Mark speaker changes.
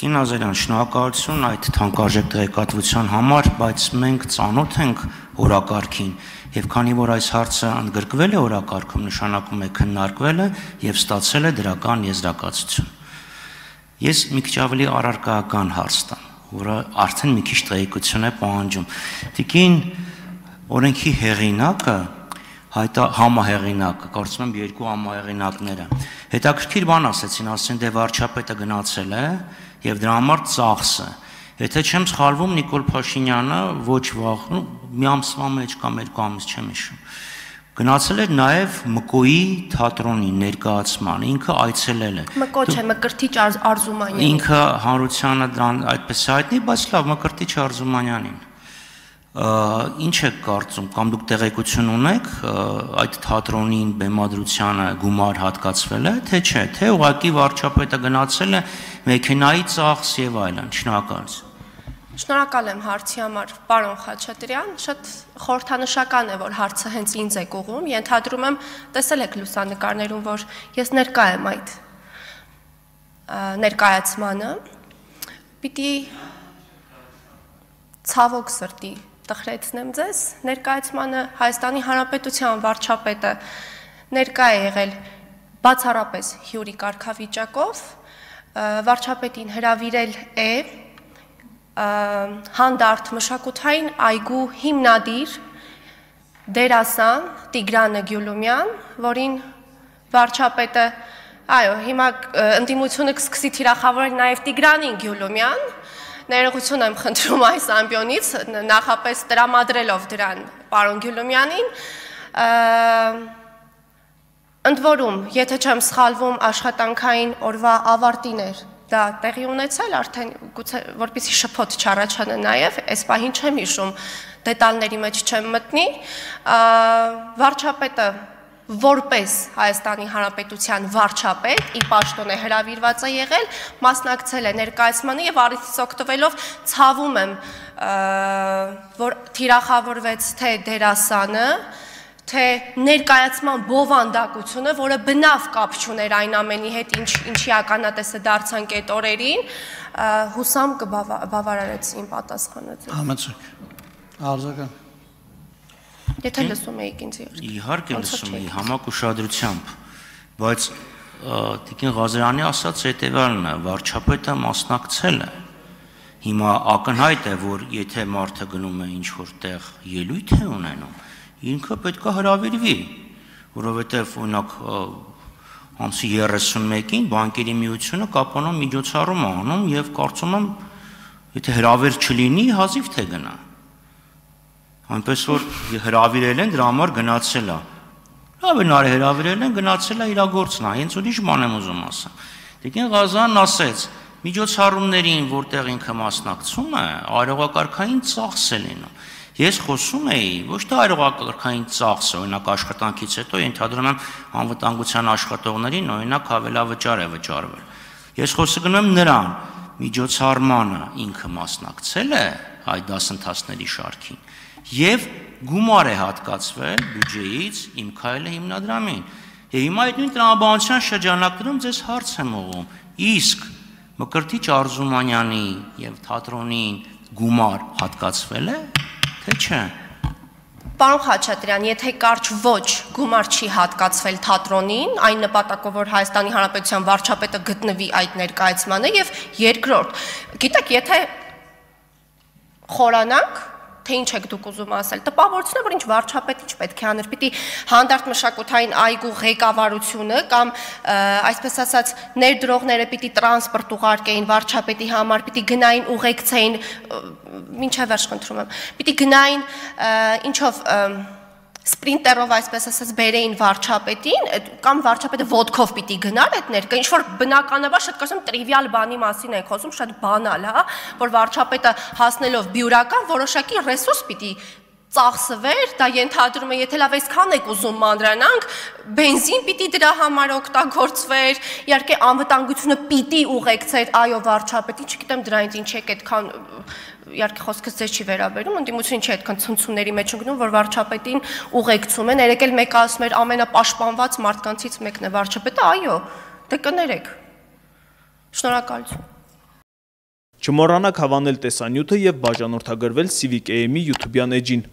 Speaker 1: Տիկին Ազարյան, շնորհակալություն այդ թանկարժեք տեղեկատվության համար, բայց մենք ծանոթ ենք օրակարգին, եւ քանի որ այս հարցը ընդգրկվել է օրակարգում, նշանակում է քննարկվել է եւ ստացել է դրական եզրակացություն։ Ես մի քիչ ավելի առարկայական հարց տամ, որը արդեն մի քիչ տեղեկություն է պահանջում։ Տիկին օրենքի հեղինակը համահեղինակը, կարծում եմ երկու համահեղինակները, հետաքրքիր բան ասեցին, ասեցին դե վարչապետը գնացել է եւ դրա համար ծախսը։ Եթե չեմ սխալվում, Նիկոլ Փաշինյանը ոչ վաղ, մի ամսվա մեջ կամ երկու ամիս չեմ հիշում, գնացել էր նաեւ Մկոյի թատրոնի ներկայացման, ինքը այցելել է։
Speaker 2: Մկոչ է, Մկրտիչ Արզումանյան։
Speaker 1: Ինքը հանրությանը դրան այդպես հայտնի, բայց լավ, Մկրտիչ Արզումանյանին։ Ինչ եք կարծում, կամ դուք տեղեկություն ունեք այդ թատրոնին բեմադրությանը գումար հատկացվել է, թե չէ, թե ուղղակի վարչապետը գնացել է մեքենայի ծախս եւ այլն։ Շնորհակալություն։
Speaker 2: Շնորհակալ եմ հարցի համար, պարոն Խաչատրյան, շատ խորհրդանշական է, որ հարցը հենց ինձ եք ուղղում, ենթադրում եմ, տեսել եք լուսանկարներում, որ ես ներկա եմ այդ ներկայացմանը, պիտի ցավոք սրտի տխրեցնեմ ձեզ, ներկայացմանը Հայաստանի Հանրապետության վարչապետը ներկա է եղել բացառապես հյուրի կարգավիճակով, վարչապետին հրավիրել է հանդարտ մշակութային այգու հիմնադիր դերասան Տիգրանը Գյուլումյան, որին վարչապետը, այո, հիմա ընդդիմությունը կսկսի թիրախավորել նաև Տիգրանին Գյուլումյան, ներողություն եմ խնդրում այս ամբիոնից, նախապես տրամադրելով դրան պարոն Գյուլումյանին, ընդ որում, եթե չեմ սխալվում, աշխատանքային օրվա ավարտին էր դա տեղի ունեցել, արդեն գուցե որպեսզի շփոթ չառաջանա նաև, այս պահին չեմ հիշում, դետալների մեջ չեմ մտնի, վարչապետը որպես Հայաստանի Հանրապետության վարչապետ, իր պաշտոն է հրավիրված է եղել, մասնակցել է ներկայացմանը եւ առիթից օգտվելով ցավում եմ, որ թիրախավորվեց թե դերասանը, թե ներկայացման բովանդակությունը, որը բնավ կապ չուներ այն ամենի հետ, ինչի ականատեսը դարձանք այդ օրերին, հուսամ կբավարարեց իմ պատասխանը։
Speaker 3: Համեցեք, արձական։
Speaker 2: Եթե լսում էիք ինձ
Speaker 1: Իհարկե լսում էի համակ ուշադրությամբ, բայց Տիկին Ղազարյանի ասած հետևյալն է, վարչապետը մասնակցել է։ Հիմա ակնհայտ է, որ եթե մարդը գնում է ինչ-որ տեղ ելույթ է ունենում, ինքը պետք է հրավիրվի, որովհետև օրինակ ամսի 31-ին բանկերի միությունը կապանոն միջոցառում է անում եւ կարծում եմ, եթե հրավեր չլինի, հազիվ թե գնա։ Այնպես որ հրավիրել են, դրա համար գնացել է։ Լավ է նարի հրավիրել են, գնացել է իր գործն է, հենց ուրիշ բան եմ ուզում ասեմ։ Տիկին Ղազարյանն ասեց, միջոցառումներին, որտեղ ինքը մասնակցում է, արարողակարգային ծախս է լինում։ Ես խոսում էի ոչ թե արարողակարգային ծախսը, օրինակ աշխատանքից հետո ենթադրում եմ անվտանգության աշխատողներին օրինակ հավելավճար է վճարվել։ Ես խոսում եմ նրան, միջոցառմանը ինքը մասնակցել է այդ դասընթացների շարքին եւ գումար է հատկացվել բյուջեից Իմ քայլը հիմնադրամին։ Եվ հիմա այդ նույն տրամաբանության շրջանակներում ձեզ հարց եմ ուղղում. իսկ Մկրտիչ Արզումանյանի եւ թատրոնին գումար հատկացվել է, թե չէ։
Speaker 2: Պարոն Խաչատրյան, եթե կարճ ոչ գումար չի հատկացվել թատրոնին, այն նպատակով, որ Հայաստանի Հանրապետության վարչապետը գտնվի այդ ներկայացմանը եւ երկրորդ, գիտեք, եթե խորանանք, թե ինչ եք դուք ուզում ասել, տպավորություն է, որ ինչ վարչապետ ինչ պետք է աներ, պիտի հանդարտ մշակութային այգու ղեկավարությունը կամ այսպես ասած ներդրողները պիտի տրանսպորտ ուղարկեին վարչապետի համար, պիտի գնային ուղեկցեին, մինչև վերջ խնդրում եմ, պիտի գնային ինչով սպրինտերով այսպես ասած բերեին վարչապետին, կամ վարչապետը ոտքով պիտի գնար այդ ներկա, ինչ որ բնականաբար շատ կարծում տրիվիալ բանի մասին ենք խոսում, շատ բանալ, հա, որ վարչապետը հասնելով բյուրական որոշակի ռեսուրս պիտի ծախսվեր, դա ենթադրում է, եթե լավ այսքան եք ուզում մանրանանք, բենզին պիտի դրա համար օգտագործվեր, իհարկե անվտանգությունը պիտի ուղեկցեր, այո վարչապետին, չգիտեմ դրանից ինչ եք այդքան իհարկե խոսքս ձեզ չի վերաբերում, ընդդիմությունը չի այդքան ցնցումների մեջ ընկնում, որ վարչապետին ուղեկցում են, երեք էլ մեկը ասում էր ամենապաշտպանված մարդկանցից մեկն է վարչապետը, այո, դե կներեք։ Շնորհակալություն։
Speaker 4: Չմոռանաք հավանել տեսանյութը եւ բաժանորդագրվել Civic AM-ի YouTube-յան էջին։